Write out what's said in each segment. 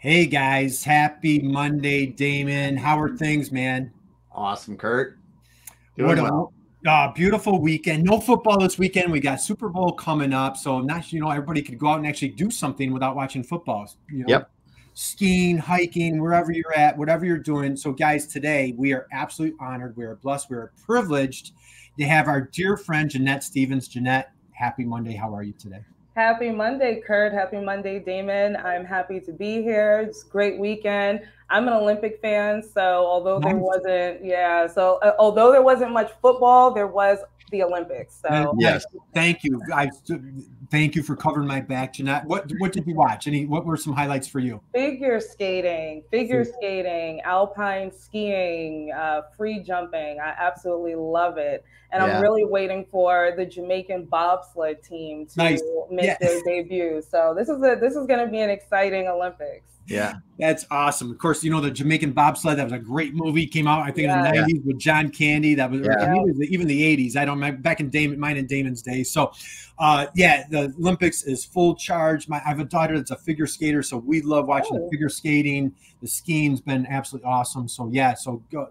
Hey guys, happy Monday, Damon. How are things, man? Awesome, Kurt. What Doing a well. beautiful weekend. No football this weekend. We got Super Bowl coming up, so not everybody could go out and actually do something without watching football. Yep. Skiing, hiking, wherever you're at, whatever you're doing. So, guys, today we are absolutely honored. We are blessed. We are privileged to have our dear friend Jeanette Stevens. Jeanette, happy Monday. How are you today? Happy Monday, Kurt. Happy Monday, Damon. I'm happy to be here. It's a great weekend. I'm an Olympic fan, so Nice. although there wasn't much football, there was the Olympics. So Yes. Thank you. Thank you for covering my back, Jeanette. What did you watch? What were some highlights for you? figure skating, alpine skiing, free jumping. I absolutely love it. And I'm Yeah. really waiting for the Jamaican bobsled team to Nice. make their debut. So this is going to be an exciting Olympics. Yeah. That's awesome. Of course, the Jamaican bobsled. That was a great movie. Came out, I think, in the Yeah. 90s with John Candy. That was, Yeah. I mean, even the 80s. I don't remember back in mine and Damon's days. So, the Olympics is full charge. I have a daughter that's a figure skater, so we love watching the figure skating. The skiing's been absolutely awesome. So yeah,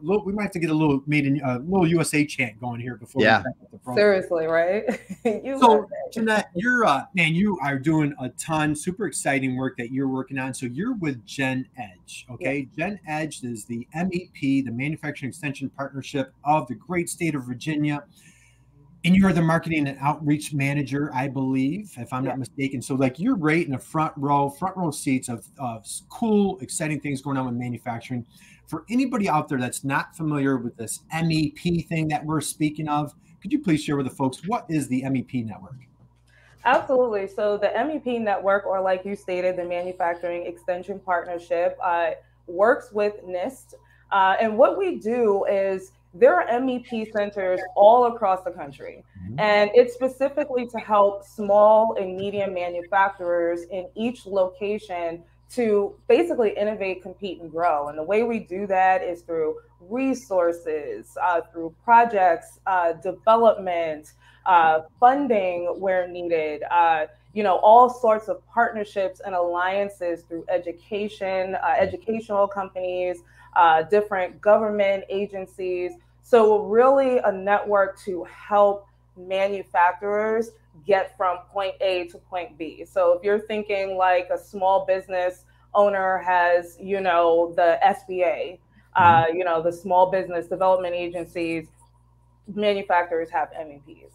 we might have to get a little little USA chant going here before Yeah. we start the program. Seriously, right? So, Jeanette, you are doing a ton, super exciting work that you're working on. So you're with GENEDGE, okay? Yeah. GENEDGE is the MEP, the Manufacturing Extension Partnership of the great state of Virginia. And you're the marketing and outreach manager, I believe, if I'm not mistaken. So you're right in the front row seats of cool, exciting things going on with manufacturing. For anybody out there that's not familiar with this MEP thing that we're speaking of, could you please share with the folks, what is the MEP network? Absolutely. So the MEP network, or like you stated, the Manufacturing Extension Partnership, works with NIST. And what we do is there are MEP centers all across the country. And it's specifically to help small and medium manufacturers in each location to basically innovate, compete, and grow. And the way we do that is through resources, through projects, development, funding where needed, all sorts of partnerships and alliances through education, educational companies, different government agencies. So really a network to help manufacturers get from point A to point B. So if you're thinking like a small business owner has, the SBA, the small business development agencies, manufacturers have MEPs.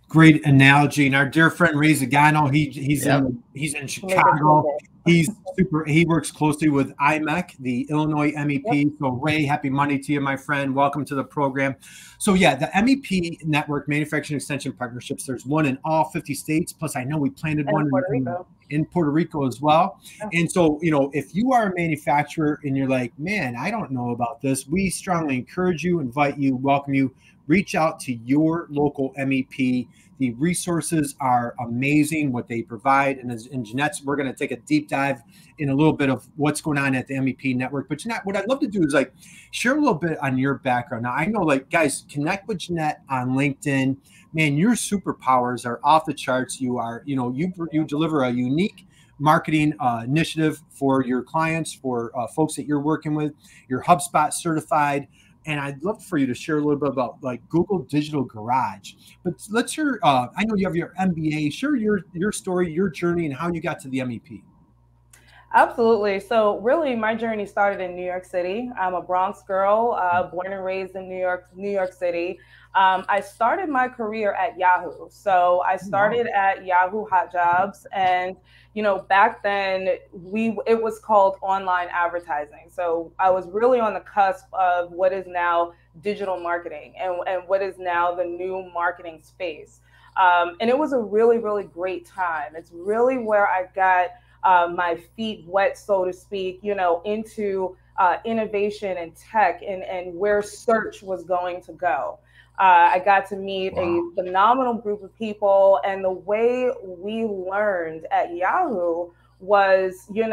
Great analogy. And our dear friend Ray Zagano, he's in Chicago. He's super. He works closely with IMEC, the Illinois MEP. So Ray, happy Monday to you, my friend. Welcome to the program. So yeah, the MEP network, Manufacturing Extension Partnerships. There's one in all 50 states. Plus, I know we planted one in Puerto Rico as well. And so, if you are a manufacturer and you're like, man, I don't know about this, we strongly encourage you, invite you, welcome you. Reach out to your local MEP. The resources are amazing, what they provide. And in Jeanette's, we're going to take a deep dive in a little bit of what's going on at the MEP network. But Jeanette, what I'd love to do is share a little bit on your background. Now, I know guys, connect with Jeanette on LinkedIn. Man, your superpowers are off the charts. You are, you deliver a unique marketing initiative for your clients, for folks that you're working with. You're HubSpot certified. And I'd love for you to share a little bit about Google Digital Garage. But let's hear, I know you have your MBA. Share your story, your journey, and how you got to the MEP. Absolutely. So really, my journey started in New York City. I'm a Bronx girl, born and raised in New York City. I started my career at Yahoo. So I started at Yahoo Hot Jobs, and back then it was called online advertising. So I was really on the cusp of what is now digital marketing and what is now the new marketing space. And it was a really, really great time. It's really where I got my feet wet, so to speak, into innovation and tech and where search was going to go. I got to meet a phenomenal group of people. And the way we learned at Yahoo was, you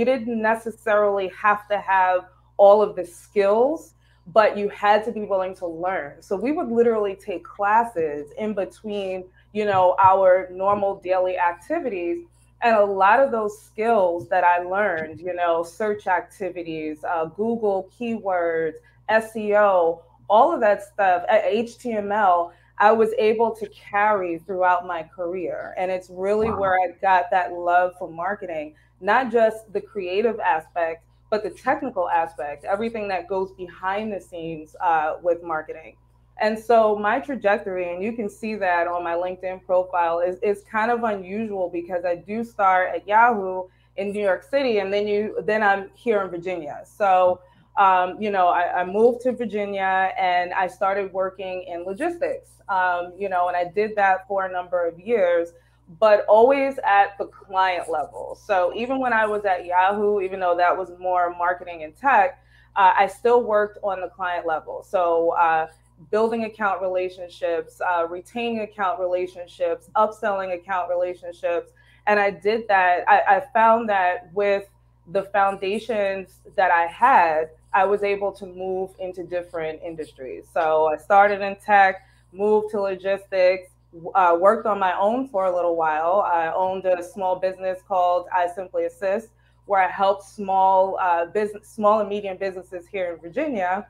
didn't necessarily have to have all of the skills, but you had to be willing to learn. So we would literally take classes in between, our normal daily activities. And a lot of those skills that I learned, search activities, Google keywords, SEO, all of that stuff, HTML, I was able to carry throughout my career. And it's really where I got that love for marketing, not just the creative aspect, but the technical aspect, everything that goes behind the scenes with marketing. And so my trajectory, and you can see that on my LinkedIn profile, is kind of unusual because I do start at Yahoo in New York City, and then I'm here in Virginia. So I moved to Virginia and I started working in logistics, and I did that for a number of years, but always at the client level. So even when I was at Yahoo, even though that was more marketing and tech, I still worked on the client level. So building account relationships, retaining account relationships, upselling account relationships. And I did that. I found that with the foundations that I had, I was able to move into different industries. So I started in tech, moved to logistics, worked on my own for a little while. I owned a small business called iSimplyAssist, where I helped small and medium businesses here in Virginia.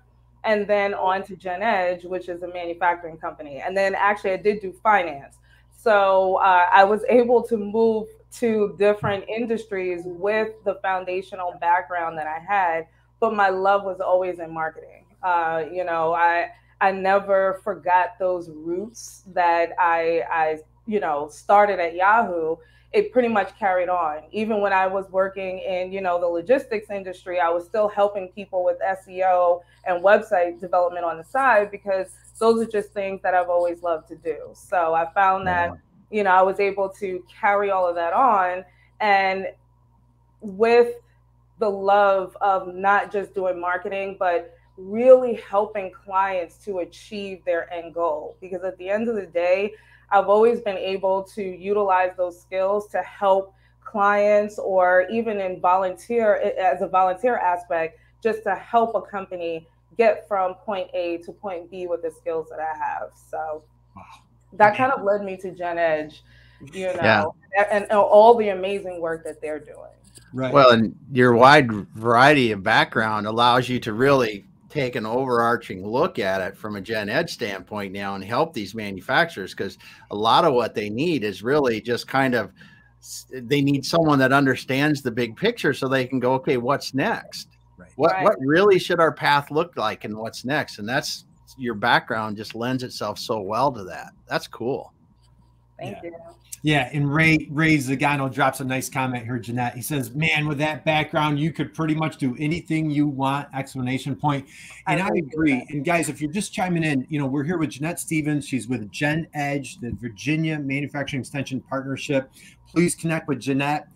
And then on to GENEDGE, which is a manufacturing company. And then actually I did do finance. So I was able to move to different industries with the foundational background that I had, but my love was always in marketing. I never forgot those roots that I started at Yahoo. It pretty much carried on. Even when I was working in, the logistics industry, I was still helping people with SEO and website development on the side, because those are just things that I've always loved to do. So I found that, I was able to carry all of that on, and with the love of not just doing marketing, but really helping clients to achieve their end goal. Because at the end of the day, I've always been able to utilize those skills to help clients, or even as a volunteer aspect, just to help a company get from point A to point B with the skills that I have. So that kind of led me to GENEDGE, and all the amazing work that they're doing. Right. Well, and your wide variety of background allows you to really take an overarching look at it from a GENEDGE standpoint now and help these manufacturers, because a lot of what they need is really just they need someone that understands the big picture so they can go, okay, what's next? Right. What really should our path look like, and what's next? And that's, your background just lends itself so well to that. That's cool. Thank you. Yeah, and Ray Zagano drops a nice comment here, Jeanette. He says, man, with that background, you could pretty much do anything you want, exclamation point. And I agree. And guys, if you're just chiming in, we're here with Jeanette Stevens. She's with GENEDGE, the Virginia Manufacturing Extension Partnership. Please connect with Jeanette.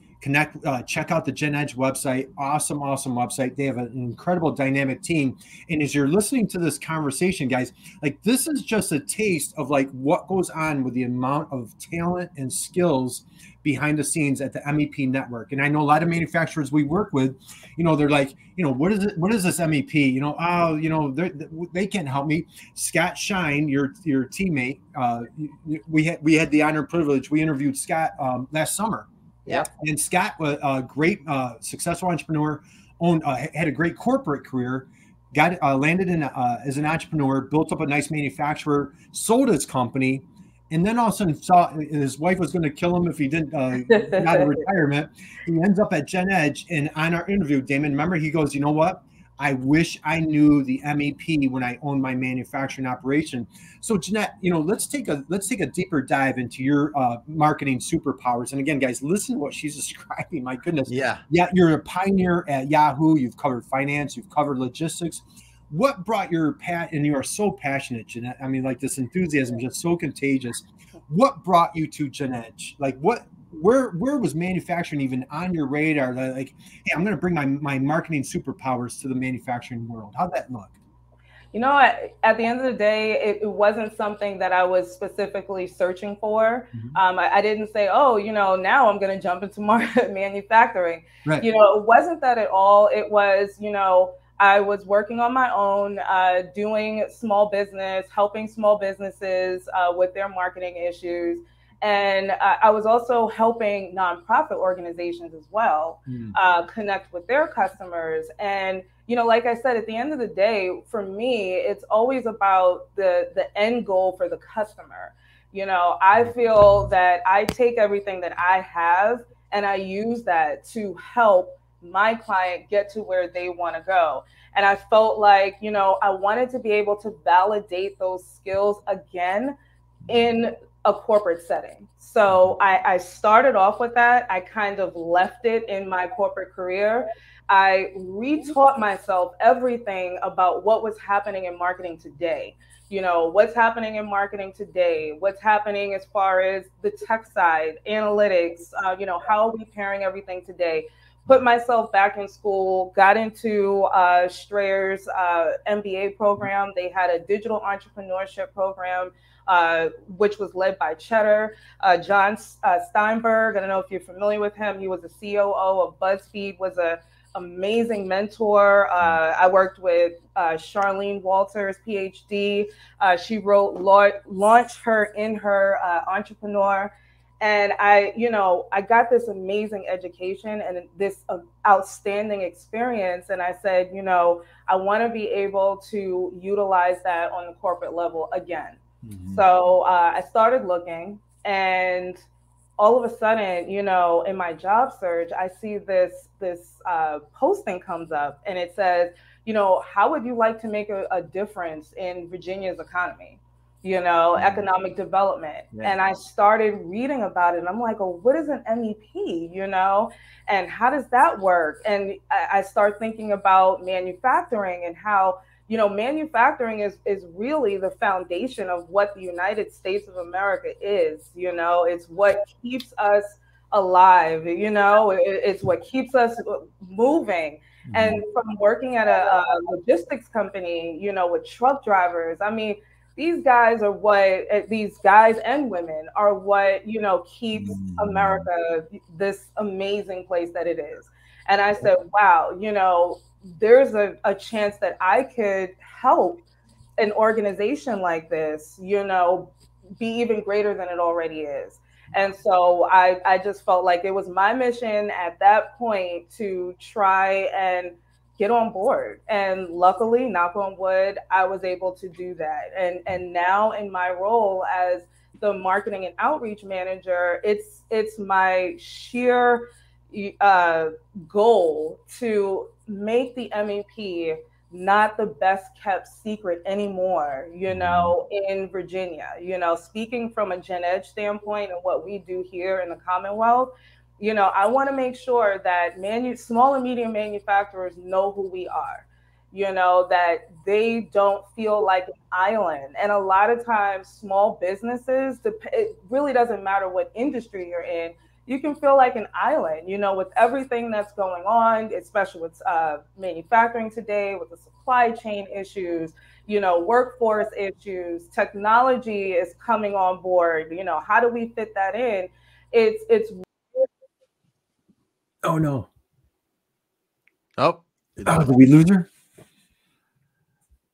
Check out the GENEDGE website. Awesome website. They have an incredible dynamic team. And as you're listening to this conversation, guys, this is just a taste of what goes on with the amount of talent and skills behind the scenes at the MEP network. And I know a lot of manufacturers we work with, they're like, what is it? What is this MEP? They can't help me. Scott Shine, your teammate, we had the honor and privilege. We interviewed Scott last summer. Yeah. And Scott was a great, successful entrepreneur, had a great corporate career, landed as an entrepreneur, built up a nice manufacturer, sold his company, and then all of a sudden saw his wife was going to kill him if he didn't get out of retirement. He ends up at GENEDGE, and on our interview, Damon, remember, he goes, you know what? I wish I knew the MEP when I owned my manufacturing operation. So Jeanette, let's take a deeper dive into your marketing superpowers. And again, guys, listen to what she's describing. My goodness. Yeah, you're a pioneer at Yahoo. You've covered finance. You've covered logistics. What brought and you are so passionate, Jeanette. I mean, this enthusiasm just so contagious. What brought you to GENEDGE? Where was manufacturing even on your radar? Hey, I'm going to bring my marketing superpowers to the manufacturing world. How'd that look? At the end of the day, it wasn't something that I was specifically searching for. Mm-hmm. I didn't say, now I'm going to jump into manufacturing. Right. It wasn't that at all. It was, I was working on my own, doing small business, helping small businesses with their marketing issues. And I was also helping nonprofit organizations as well connect with their customers. And, you know, like I said, at the end of the day, for me, it's always about the end goal for the customer. You know, I feel that I take everything that I have and I use that to help my client get to where they want to go. And I felt like, you know, I wanted to be able to validate those skills again in a corporate setting. So I started off with that. I kind of left it in my corporate career. I retaught myself everything about what was happening in marketing today. You know, what's happening in marketing today, what's happening as far as the tech side, analytics, you know, how are we pairing everything today? Put myself back in school, got into Strayer's MBA program. They had a digital entrepreneurship program, which was led by Cheddar. John Steinberg, I don't know if you're familiar with him. He was the COO of BuzzFeed, was an amazing mentor. I worked with Charlene Walters, PhD. She wrote Launch Her in Her Entrepreneur. And I, you know, I got this amazing education and this outstanding experience. And I said, you know, I want to be able to utilize that on the corporate level again. So I started looking, and all of a sudden, you know, in my job search, I see this posting comes up, and it says, you know, how would you like to make a difference in Virginia's economy? You know, economic development. Yeah. And I started reading about it, and I'm like, oh, what is an MEP, you know, and how does that work? And I start thinking about manufacturing and how, you know, manufacturing is really the foundation of what the United States of America is. You know, it's what keeps us alive, you know, it's what keeps us moving. And from working at a logistics company, you know, with truck drivers, I mean, these guys and women are what, you know, keeps America this amazing place that it is. And I said, wow, you know, there's a chance that I could help an organization like this, you know, be even greater than it already is. And so I just felt like it was my mission at that point to try and get on board. And luckily, knock on wood, I was able to do that. And now in my role as the marketing and outreach manager, it's my sheer goal to make the MEP not the best kept secret anymore, you know, in Virginia. You know, speaking from a GENEDGE standpoint and what we do here in the Commonwealth, you know, I want to make sure that small and medium manufacturers know who we are, you know, that they don't feel like an island. And a lot of times small businesses, it really doesn't matter what industry you're in, you can feel like an island, you know, with everything that's going on, especially with manufacturing today, with the supply chain issues, you know, workforce issues, technology is coming on board, you know, how do we fit that in? It's Oh no. Oh, did we lose her?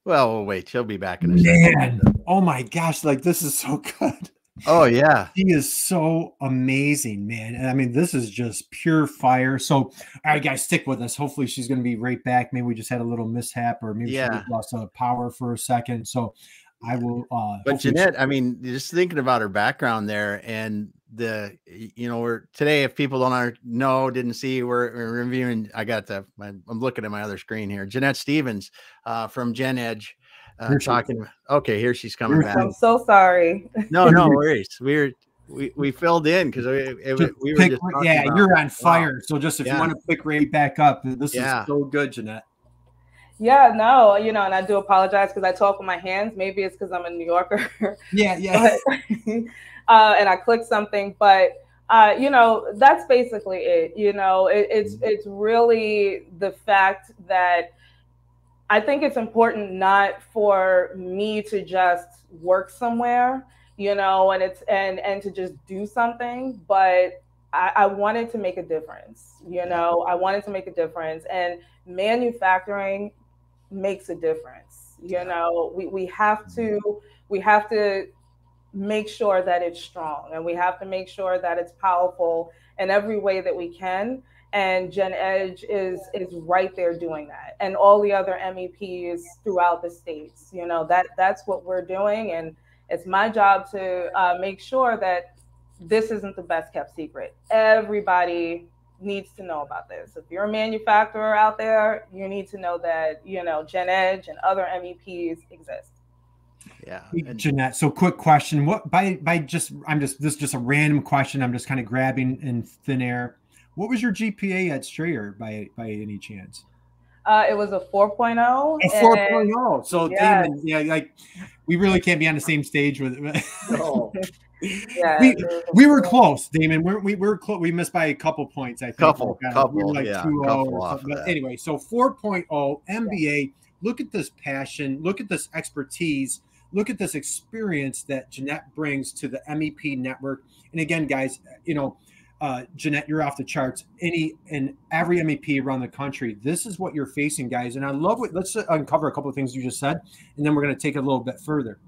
Well, we'll wait. She'll be back in a second. Oh my gosh, like this is so good. Oh yeah. She is so amazing, man. And I mean, this is just pure fire. So all right, guys, stick with us. Hopefully she's gonna be right back. Maybe we just had a little mishap, or maybe she lost power for a second. So I will but Jeanette, I mean, just thinking about her background there, and you know, we're today, if people didn't see, we're reviewing. I'm looking at my other screen here. Jeanette Stevens from GENEDGE talking. Okay, here she's coming back. I'm so sorry. No worries. We filled in because we were just you're on fire. So just if you want to pick right back up, this is so good, Jeanette. Yeah, no, you know, and I do apologize because I talk with my hands. Maybe it's because I'm a New Yorker. Yeah. And I clicked something, but you know, that's basically it. You know, it's really the fact that I think it's important not for me to just work somewhere, you know, and to just do something, but I wanted to make a difference. You know, I wanted to make a difference, and manufacturing makes a difference. You know, we have to make sure that it's strong, and we have to make sure that it's powerful in every way that we can. And GENEDGE is right there doing that, and all the other MEPs throughout the states. You know, that's what we're doing, and it's my job to make sure that this isn't the best kept secret. Everybody needs to know about this. If you're a manufacturer out there, you need to know that, you know, GENEDGE and other MEPs exist. Yeah. Jeanette, so quick question. What this is just a random question. I'm just kind of grabbing in thin air. What was your GPA at Strayer by any chance? It was a 4.0. A 4.0. So yes. Damon, yeah, like we really can't be on the same stage with No. Yeah, we were close, Damon. We were close. We missed by a couple points, I think. Couple, we were like 2-0 or something. But anyway, so 4.0 MBA. Yeah. Look at this passion. Look at this expertise. Look at this experience that Jeanette brings to the MEP network. And again, guys, you know, Jeanette, you're off the charts. Every MEP around the country, this is what you're facing, guys. And I love what. Let's uncover a couple of things you just said, and then we're going to take it a little bit further.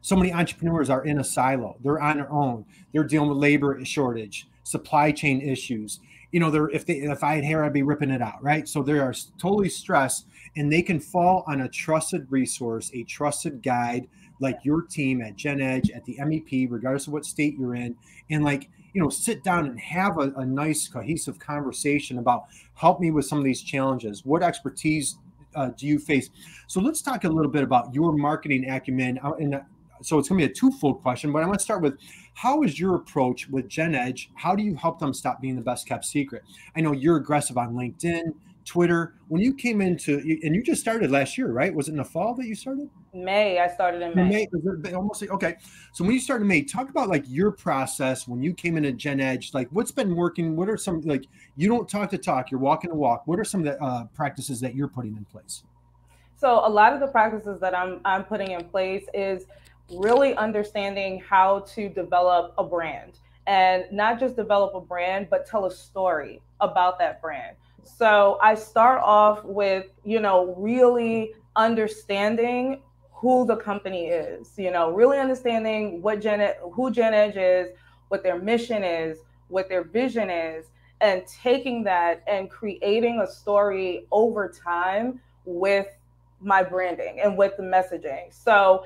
So many entrepreneurs are in a silo. They're on their own. They're dealing with labor shortage, supply chain issues. You know, if I had hair, I'd be ripping it out, right? So they are totally stressed, and they can fall on a trusted resource, a trusted guide like your team at GENEDGE, at the MEP, regardless of what state you're in, and like, you know, sit down and have a nice cohesive conversation about help me with some of these challenges. What expertise do you face? So let's talk a little bit about your marketing acumen. So it's going to be a twofold question, but I want to start with, how is your approach with GENEDGE? How do you help them stop being the best kept secret? I know you're aggressive on LinkedIn, Twitter. When you came into, and you just started last year, right? Was it in the fall that you started? May. I started in May. Almost okay. So when you started in May, talk about like your process when you came into GENEDGE. Like, what's been working? What are some, like, you don't talk the talk, you're walking the walk. What are some of the practices that you're putting in place? So a lot of the practices that I'm putting in place is really understanding how to develop a brand, and not just develop a brand, but tell a story about that brand. So I start off with, you know, really understanding who the company is, you know, really understanding who GENEDGE is, what their mission is, what their vision is, and taking that and creating a story over time with my branding and with the messaging. So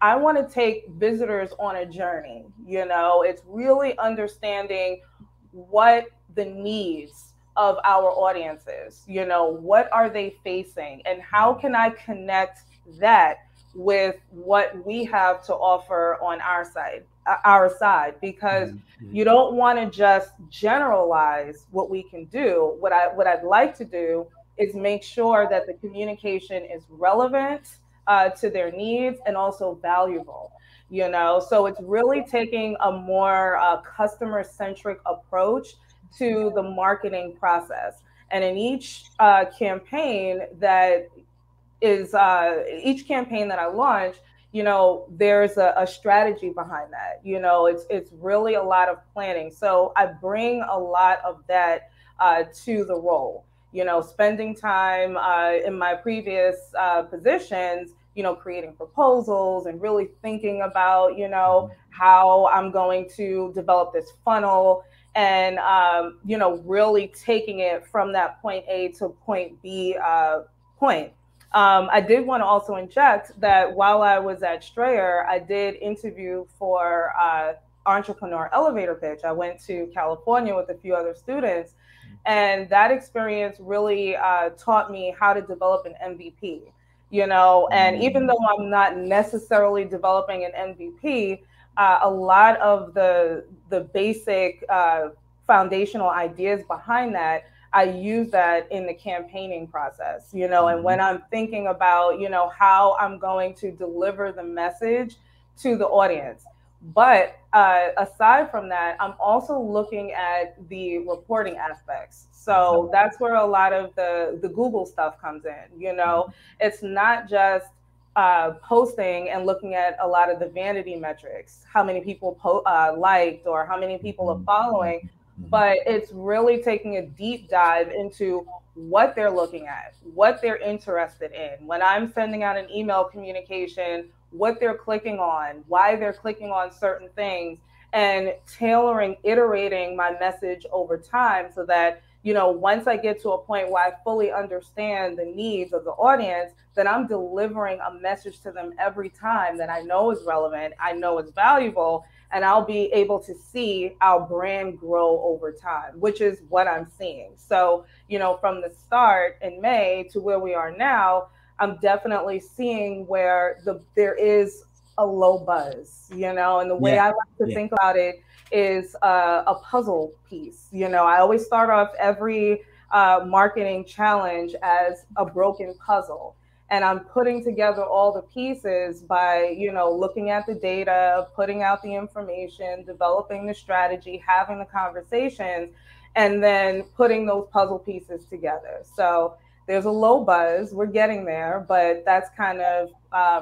I want to take visitors on a journey, you know, it's really understanding what the needs of our audiences, you know, what are they facing, and how can I connect that with what we have to offer on our side, because you don't want to just generalize what we can do. What I'd like to do is make sure that the communication is relevant to their needs and also valuable, you know. So it's really taking a more customer-centric approach to the marketing process. And in each campaign that I launch, you know, there's a strategy behind that. You know, it's really a lot of planning. So I bring a lot of that to the role. You know, spending time in my previous positions, you know, creating proposals and really thinking about, you know, how I'm going to develop this funnel, and, you know, really taking it from that point A to point B point. I did want to also inject that while I was at Strayer, I did interview for Entrepreneur Elevator Pitch. I went to California with a few other students, and that experience really taught me how to develop an MVP, you know. And even though I'm not necessarily developing an MVP, a lot of the basic foundational ideas behind that, I use that in the campaigning process, you know. And when I'm thinking about, you know, how I'm going to deliver the message to the audience. But aside from that, I'm also looking at the reporting aspects. So that's where a lot of the Google stuff comes in. You know, it's not just posting and looking at a lot of the vanity metrics, how many people liked or how many people are following, but it's really taking a deep dive into what they're looking at, what they're interested in. When I'm sending out an email communication, what they're clicking on, why they're clicking on certain things, and tailoring, iterating my message over time so that, you know, once I get to a point where I fully understand the needs of the audience, then I'm delivering a message to them every time that I know is relevant, I know is valuable, and I'll be able to see our brand grow over time, which is what I'm seeing. So, you know, from the start in May to where we are now, I'm definitely seeing where there is a low buzz, you know, and the way I like to think about it is a puzzle piece. You know, I always start off every marketing challenge as a broken puzzle. And I'm putting together all the pieces by, you know, looking at the data, putting out the information, developing the strategy, having the conversations, and then putting those puzzle pieces together. So there's a low buzz. We're getting there, but that's kind of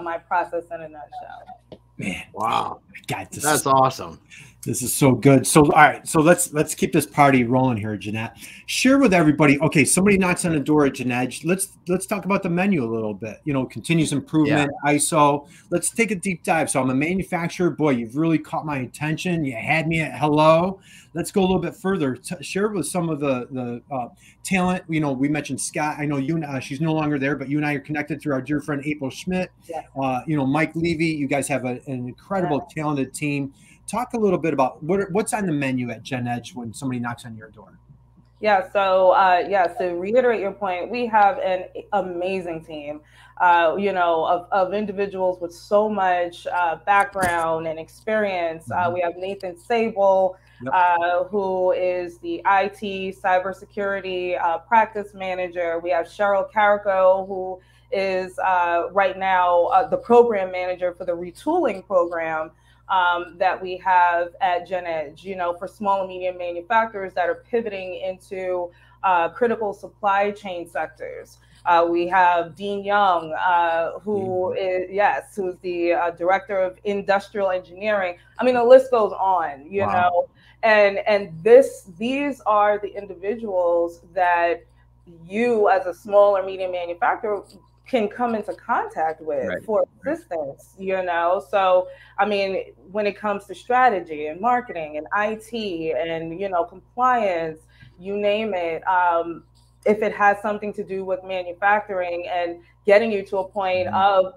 my process in a nutshell. Man, wow, God, that's awesome. This is so good. So, all right. So let's keep this party rolling here, Jeanette. Share with everybody. Okay, somebody knocks on the door at GENEDGE. Let's talk about the menu a little bit. You know, continuous improvement, ISO. Let's take a deep dive. So I'm a manufacturer. Boy, you've really caught my attention. You had me at hello. Let's go a little bit further. Share with some of the talent. You know, we mentioned Scott. I know you. She's no longer there, but you and I are connected through our dear friend April Schmidt. Yeah. You know, Mike Levy. You guys have an incredible, talented team. Talk a little bit about what's on the menu at GENEDGE when somebody knocks on your door. Yeah, so to reiterate your point, we have an amazing team, you know, of individuals with so much background and experience. We have Nathan Sable, who is the IT cybersecurity practice manager. We have Cheryl Carrico, who is right now the program manager for the retooling program that we have at GENEDGE, you know, for small and medium manufacturers that are pivoting into critical supply chain sectors. We have Dean Young, who's the director of industrial engineering. I mean, the list goes on, you know, and these are the individuals that you as a small or medium manufacturer can come into contact with for assistance, you know? So, I mean, when it comes to strategy and marketing and IT and, you know, compliance, you name it, if it has something to do with manufacturing and getting you to a point of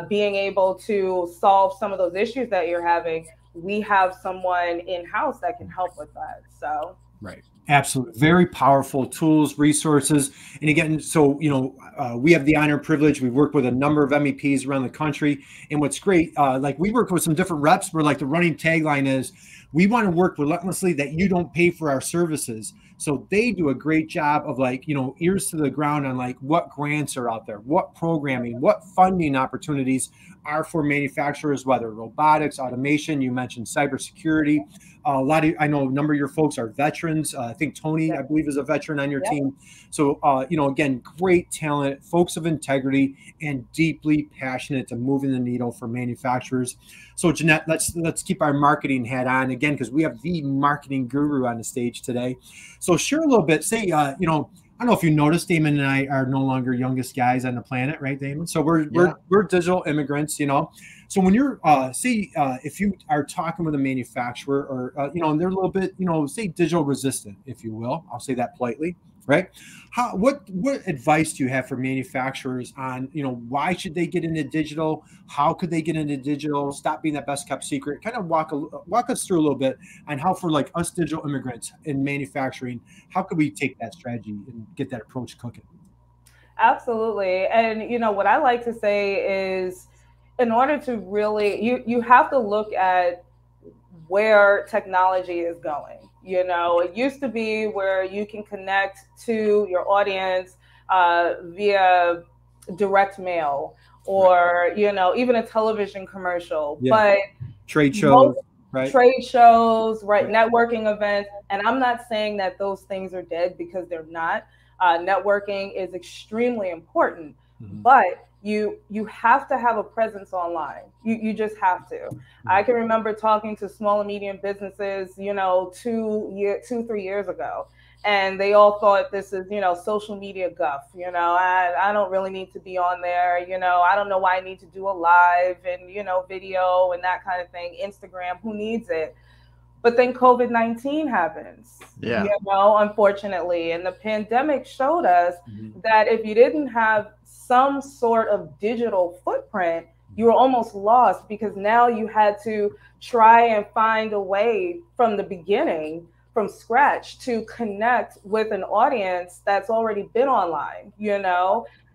being able to solve some of those issues that you're having, we have someone in-house that can help with that, so. Right. Absolutely. Very powerful tools, resources. And again, so, you know, we have the honor and privilege. We've worked with a number of MEPs around the country. And what's great, like we work with some different reps where like the running tagline is, we want to work relentlessly that you don't pay for our services. So they do a great job of like, you know, ears to the ground on like what grants are out there, what programming, what funding opportunities are for manufacturers, whether robotics, automation, you mentioned cybersecurity. A lot of, I know a number of your folks are veterans. I think Tony, I believe, is a veteran on your team. So, you know, again, great talent, folks of integrity, and deeply passionate to moving the needle for manufacturers. So, Jeanette, let's keep our marketing hat on again, because we have the marketing guru on the stage today. So, share a little bit. Say, you know, I don't know if you noticed, Damon and I are no longer youngest guys on the planet, right, Damon? So we're digital immigrants, you know. So when you're if you are talking with a manufacturer or you know, and they're a little bit, you know, say digital resistant, if you will, I'll say that politely, right? What advice do you have for manufacturers on, you know, why should they get into digital? How could they get into digital? Stop being that best kept secret. Kind of walk us through a little bit on how, for like us digital immigrants in manufacturing, how could we take that strategy and get that approach cooking? Absolutely. And, you know, what I like to say is, in order to really, you have to look at where technology is going. You know, it used to be where you can connect to your audience via direct mail or, you know, even a television commercial, but trade shows, networking events. And I'm not saying that those things are dead, because they're not. Networking is extremely important, but you have to have a presence online. You just have to. I can remember talking to small and medium businesses, you know, 2-3 years ago. And they all thought this is, social media guff. I don't really need to be on there. I don't know why I need to do a live and, video and that kind of thing. Instagram, who needs it? But then COVID-19 happens, unfortunately. And the pandemic showed us that if you didn't have some sort of digital footprint, you were almost lost, because now you had to try and find a way from the beginning, from scratch, to connect with an audience that's already been online,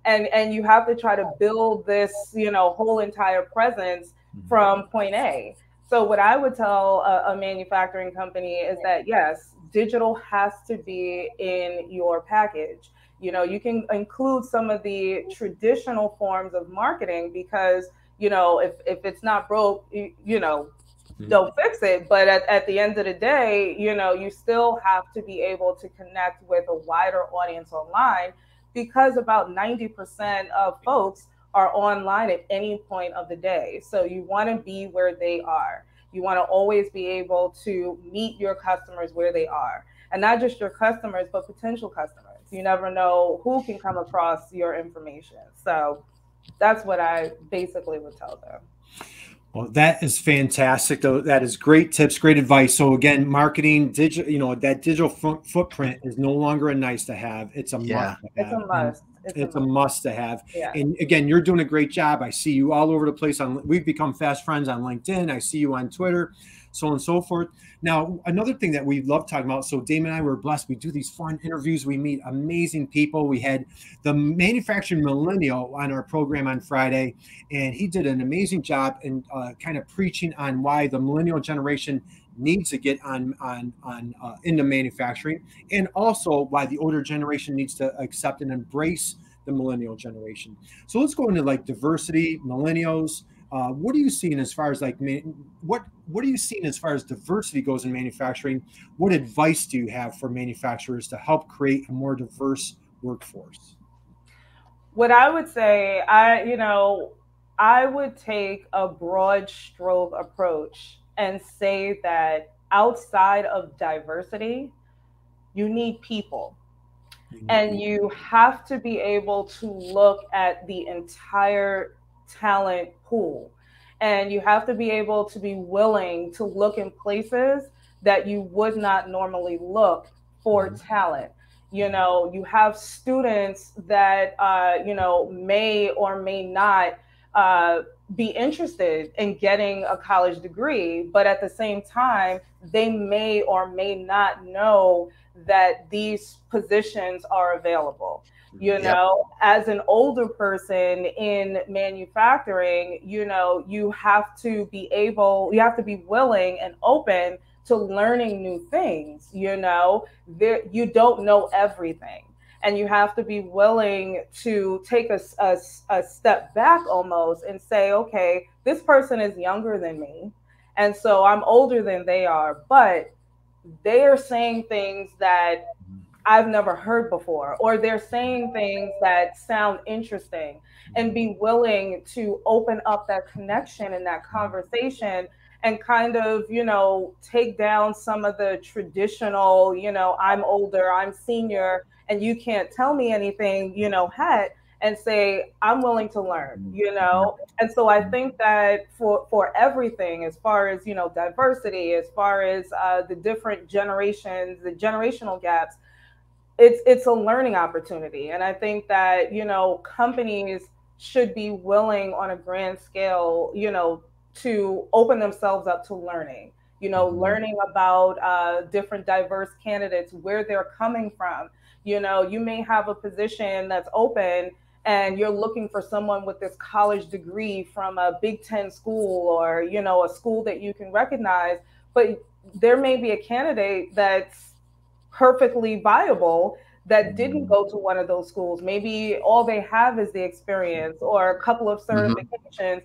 and you have to try to build this, whole entire presence from point A. So what I would tell a manufacturing company is that, yes, digital has to be in your package. You can include some of the traditional forms of marketing, because, if it's not broke, don't fix it. But at the end of the day, you still have to be able to connect with a wider audience online, because about 90% of folks are online at any point of the day. So you want to be where they are. You want to always be able to meet your customers where they are, and not just your customers, but potential customers. You never know who can come across your information. So that's what I basically would tell them. Well, that is fantastic, though. That is great tips, great advice. So again, marketing, digital, that digital footprint is no longer a nice to have. It's a must to have. It's a must. It's a must to have. Yeah. And again, you're doing a great job. I see you all over the place. We've become fast friends on LinkedIn. I see you on Twitter, so on and so forth. Now, another thing that we love talking about, so Damon and I were blessed. We do these fun interviews. We meet amazing people. We had the manufacturing millennial on our program on Friday, and he did an amazing job in kind of preaching on why the millennial generation needs to get on into manufacturing, and also why the older generation needs to accept and embrace the millennial generation. So let's go into like diversity, millennials. What are you seeing as far as like what are you seeing as far as diversity goes in manufacturing? What advice do you have for manufacturers to help create a more diverse workforce? What I would say, I would take a broad stroke approach and say that outside of diversity, you need people. And you have to be able to look at the entire talent pool. And you have to be able to be willing to look in places that you would not normally look for talent. You have students that, may or may not be interested in getting a college degree, but at the same time, they may or may not know that these positions are available. As an older person in manufacturing, you have to be willing and open to learning new things. You don't know everything. And you have to be willing to take a step back almost and say, okay, this person is younger than me. And so I'm older than they are, but they are saying things that I've never heard before, or they're saying things that sound interesting, and be willing to open up that connection and that conversation, and kind of, take down some of the traditional, I'm older, I'm senior, and you can't tell me anything, hat, and say, I'm willing to learn, And so I think that for everything, as far as, diversity, as far as the different generations, the generational gaps, it's a learning opportunity. And I think that, companies should be willing on a grand scale, to open themselves up to learning, learning about different diverse candidates, where they're coming from. You may have a position that's open and you're looking for someone with this college degree from a Big Ten school, or, a school that you can recognize, but there may be a candidate that's perfectly viable that didn't go to one of those schools. Maybe all they have is the experience or a couple of certifications,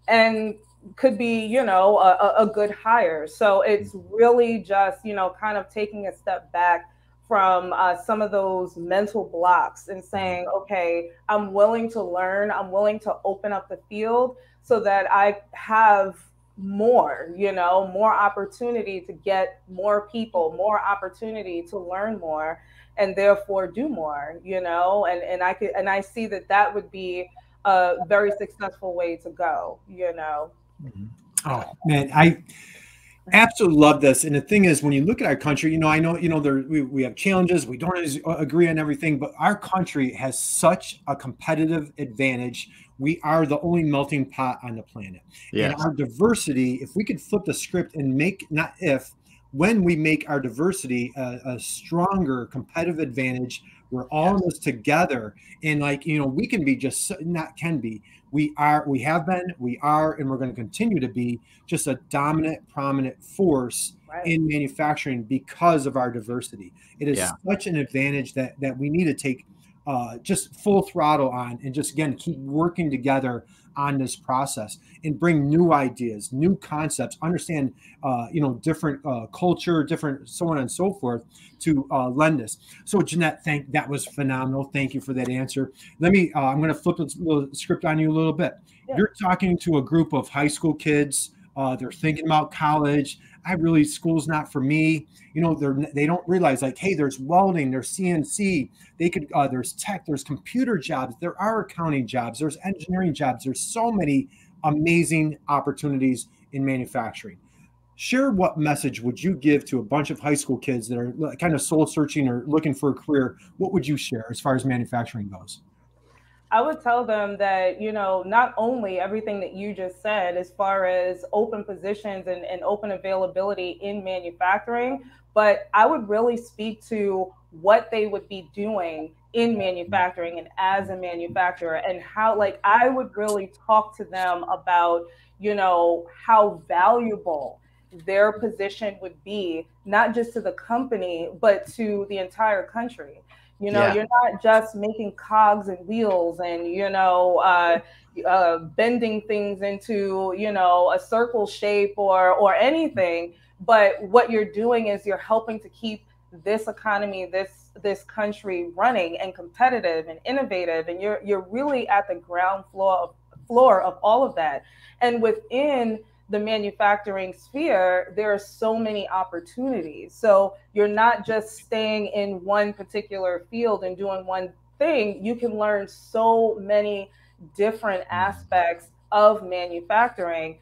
and could be, a good hire. So it's really just, kind of taking a step back from some of those mental blocks and saying, okay, I'm willing to learn. I'm willing to open up the field so that I have more, you know, more opportunity to get more people, more opportunity to learn more, and therefore do more, you know, and I see that that would be a very successful way to go, you know. Oh man, I absolutely love this. And the thing is, when you look at our country, you know, I know, you know, we have challenges. We don't always agree on everything, but our country has such a competitive advantage. We are the only melting pot on the planet. Yes. And our diversity, if we could flip the script and make, not if, when we make our diversity a stronger competitive advantage, we're all in this together. And like, you know, we can be just, not can be, we have been, we are, and we're going to continue to be just a dominant, prominent force in manufacturing because of our diversity. It is such an advantage that we need to take just full throttle on, and just, again, keep working together on this process and bring new ideas, new concepts, understand, you know, different culture, different so on and so forth to lend this. So Jeanette, that was phenomenal. Thank you for that answer. Let me, I'm going to flip the script on you a little bit. Yeah. You're talking to a group of high school kids. They're thinking about college. School's not for me. You know, they don't realize, like, hey, there's welding, there's CNC, they could, there's tech, there's computer jobs, there are accounting jobs, there's engineering jobs. There's so many amazing opportunities in manufacturing. Share, what message would you give to a bunch of high school kids that are kind of soul searching or looking for a career? What would you share as far as manufacturing goes? I would tell them that, you know, not only everything that you just said as far as open positions and open availability in manufacturing, but I would really speak to what they would be doing in manufacturing and as a manufacturer, and how, like, I would really talk to them about, you know, how valuable their position would be, not just to the company, but to the entire country. You know, you're not just making cogs and wheels and, you know, bending things into, you know, a circle shape or anything. But what you're doing is you're helping to keep this economy, this country running and competitive and innovative. And you're really at the ground floor of all of that. And within the manufacturing sphere, there are so many opportunities. So you're not just staying in one particular field and doing one thing. You can learn so many different aspects of manufacturing,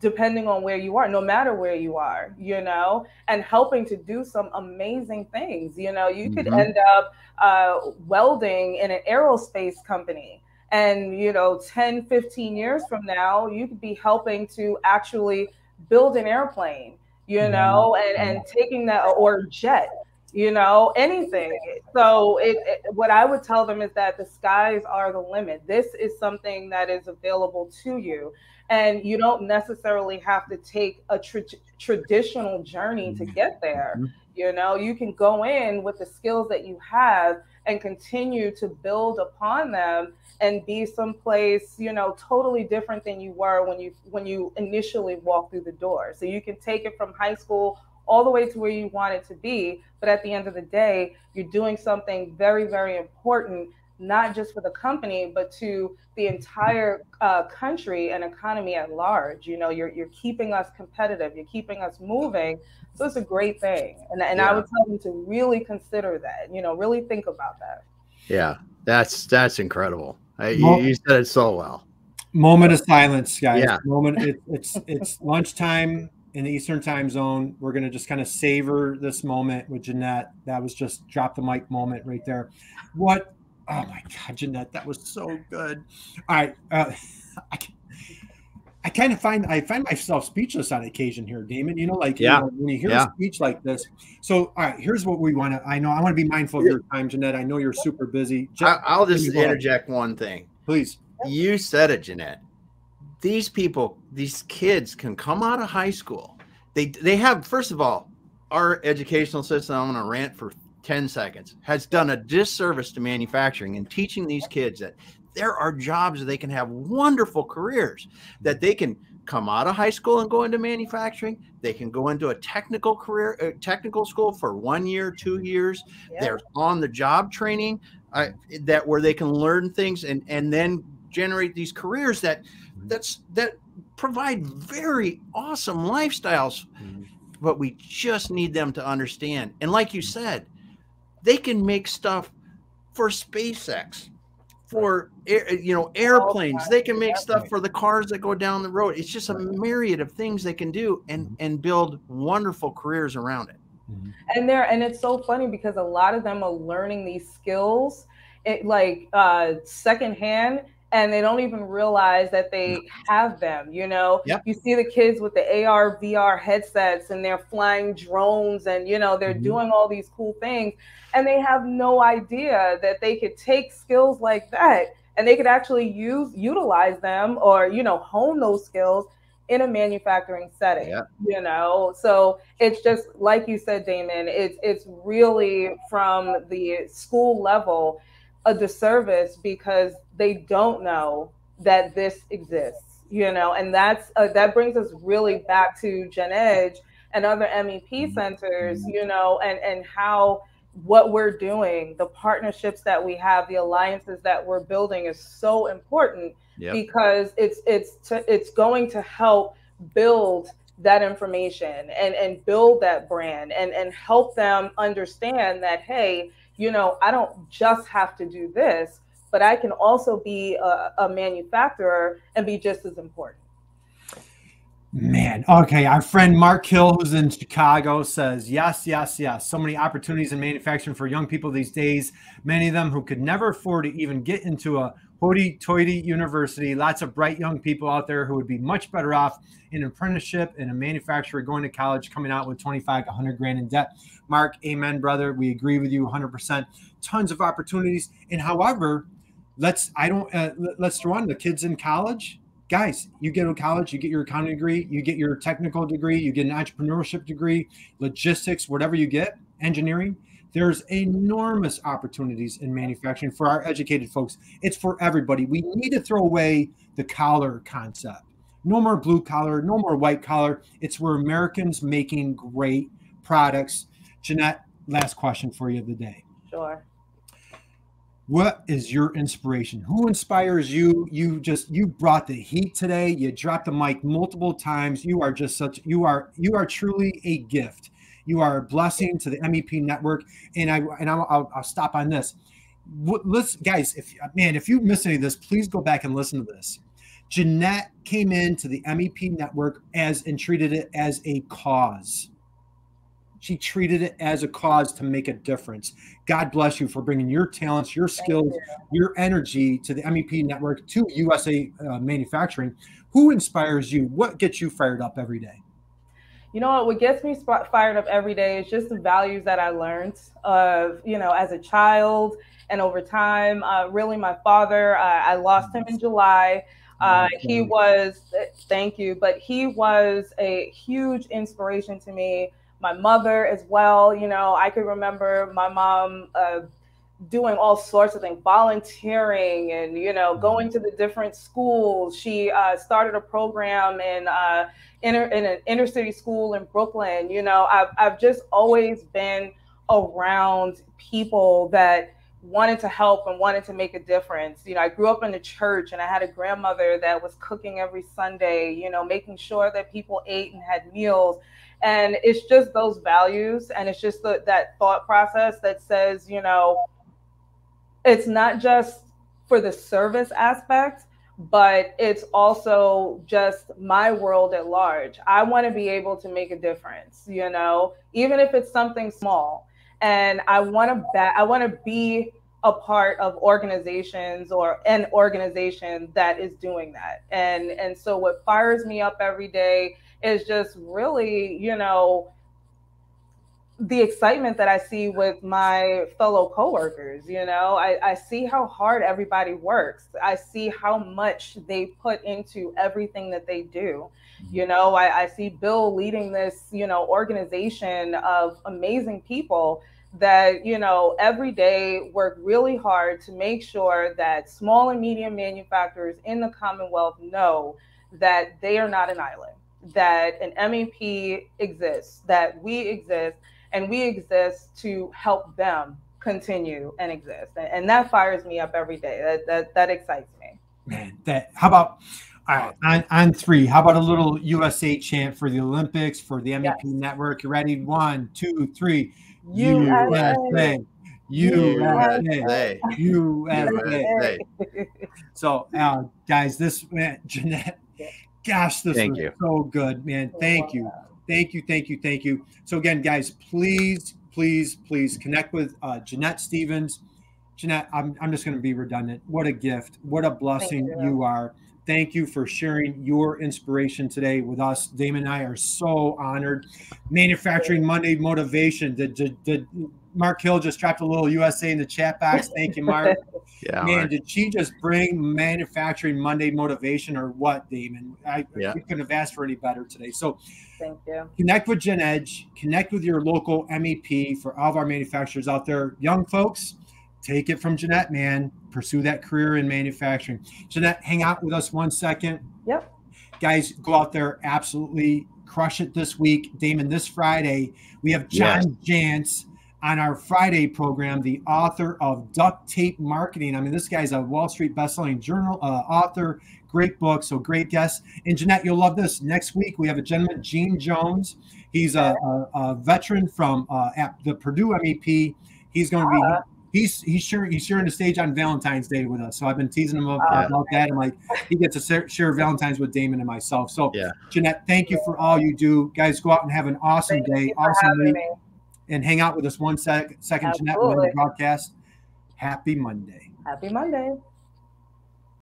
depending on where you are, no matter where you are, you know, and helping to do some amazing things. You know, you could end up welding in an aerospace company. And, you know, 10, 15 years from now, you could be helping to actually build an airplane, you know, and taking that, or jet, you know, anything. So what I would tell them is that the skies are the limit. This is something that is available to you. And you don't necessarily have to take a traditional journey to get there. You know, you can go in with the skills that you have and continue to build upon them and be someplace, you know, totally different than you were when you initially walked through the door. So you can take it from high school all the way to where you want it to be. But at the end of the day, you're doing something very, very important, not just for the company, but to the entire country and economy at large. You know, you're keeping us competitive, you're keeping us moving. So it's a great thing. And I would tell them to really consider that, you know, really think about that. Yeah, that's incredible. You said it so well. Moment of silence, guys. Yeah. It's lunchtime in the Eastern time zone. We're going to just kind of savor this moment with Jeanette. That was just drop the mic moment right there. What? Oh my God, Jeanette, that was so good. All right. I find myself speechless on occasion here, Damon. You know, like, you know, when you hear a speech like this. So, all right, here's what we want to, I want to be mindful of your time, Jeanette. I know you're super busy. I'll just interject one thing. Please. You said it, Jeanette. These people, these kids can come out of high school. They have, first of all, our educational system, I'm going to rant for 10 seconds, has done a disservice to manufacturing and teaching these kids that there are jobs that they can have wonderful careers, that they can come out of high school and go into manufacturing. They can go into a technical career, technical school for 1 year, 2 years. There's on the job training where they can learn things and then generate these careers that provide very awesome lifestyles, but we just need them to understand. And like you said, they can make stuff for SpaceX, for airplanes. They can make stuff for the cars that go down the road. It's just a myriad of things they can do and build wonderful careers around it. And it's so funny because a lot of them are learning these skills secondhand, and they don't even realize that they have them. You see the kids with the AR, VR headsets, and they're flying drones, and they're doing all these cool things, and they have no idea that they could take skills like that and they could actually utilize them or hone those skills in a manufacturing setting. So it's just like you said, Damon, it's really from the school level a disservice because they don't know that this exists, and that brings us really back to GENEDGE and other MEP centers, and how what we're doing, the partnerships that we have, the alliances that we're building is so important because it's going to help build that information and build that brand and help them understand that, hey, I don't just have to do this, but I can also be a manufacturer and be just as important. Man, okay. Our friend Mark Hill, who's in Chicago, says, yes, yes, yes. So many opportunities in manufacturing for young people these days. Many of them who could never afford to even get into a hoity-toity university. Lots of bright young people out there who would be much better off in an apprenticeship in a manufacturer, going to college, coming out with 25 to 100 grand in debt. Mark, amen, brother. We agree with you 100%. Tons of opportunities. And however, let's throw on the kids in college. Guys, you get to college, you get your accounting degree, you get your technical degree, you get an entrepreneurship degree, logistics, whatever you get, engineering. There's enormous opportunities in manufacturing for our educated folks. It's for everybody. We need to throw away the collar concept. No more blue collar, no more white collar. It's where Americans making great products. Jeanette, last question for you of the day. Sure. What is your inspiration? Who inspires you? You brought the heat today. You dropped the mic multiple times. You are just you are truly a gift. You are a blessing to the MEP network. And I'll stop on this. Let's, guys, if you missed any of this, please go back and listen to this. Jeanette came into the MEP network and treated it as a cause. She treated it as a cause to make a difference. God bless you for bringing your talents, your skills, your energy to the MEP network, to USA Manufacturing. Who inspires you? What gets you fired up every day? You know what gets me fired up every day is just the values that I learned of, as a child and over time. Really, my father, I lost him in July. He was, thank you, but he was a huge inspiration to me. My mother as well. I could remember my mom doing all sorts of things, volunteering and, going to the different schools. She started a program in an inner city school in Brooklyn. I've just always been around people that wanted to help and wanted to make a difference. I grew up in the church and I had a grandmother that was cooking every Sunday, making sure that people ate and had meals. And it's just those values, and it's just that thought process that says, it's not just for the service aspect, but it's also just my world at large. I want to be able to make a difference, even if it's something small. And I want to be a part of organizations or an organization that is doing that. And so what fires me up every day is just really, the excitement that I see with my fellow coworkers. I see how hard everybody works. I see how much they put into everything that they do. I see Bill leading this, organization of amazing people that, every day work really hard to make sure that small and medium manufacturers in the Commonwealth know that they are not an island, that an MEP exists, that we exist, and we exist to help them continue and exist. And that fires me up every day. That excites me. Man, how about All right, on three. How about a little USA chant for the Olympics, for the MEP Yes. Network? You ready? 1, 2, 3. USA. USA. USA. So, guys, this man, Jeanette, gosh, this was so good, man. Thank you. Thank you. Thank you. Thank you. So again, guys, please connect with Jeanette Stevens. Jeanette, I'm just going to be redundant. What a gift. What a blessing you are. Thank you for sharing your inspiration today with us. Damon and I are so honored. Manufacturing Monday motivation. Did Mark Hill just dropped a little USA in the chat box? Thank you, Mark. Yeah, man, Mark. Did she just bring Manufacturing Monday motivation or what, Damon? We couldn't have asked for any better today. So thank you. Connect with GENEDGE. Connect with your local MEP. For all of our manufacturers out there, young folks, take it from Jeanette, man. Pursue that career in manufacturing. Jeanette, hang out with us 1 second. Yep. Guys, go out there, absolutely crush it this week. Damon, this Friday, we have John Jantz on our Friday program, the author of Duct Tape Marketing. I mean, this guy's a Wall Street bestselling journal author, great book, so great guest. And Jeanette, you'll love this. Next week, we have a gentleman, Gene Jones. He's a veteran from the Purdue MEP. He's going to be he's sharing the stage on Valentine's Day with us. So I've been teasing him about that. I'm like, he gets to share Valentine's with Damon and myself. So Jeanette, thank you for all you do. Guys, go out and have an awesome day, awesome week. And hang out with us 1 second, Jeanette, we'll end the broadcast. Happy Monday. Happy Monday.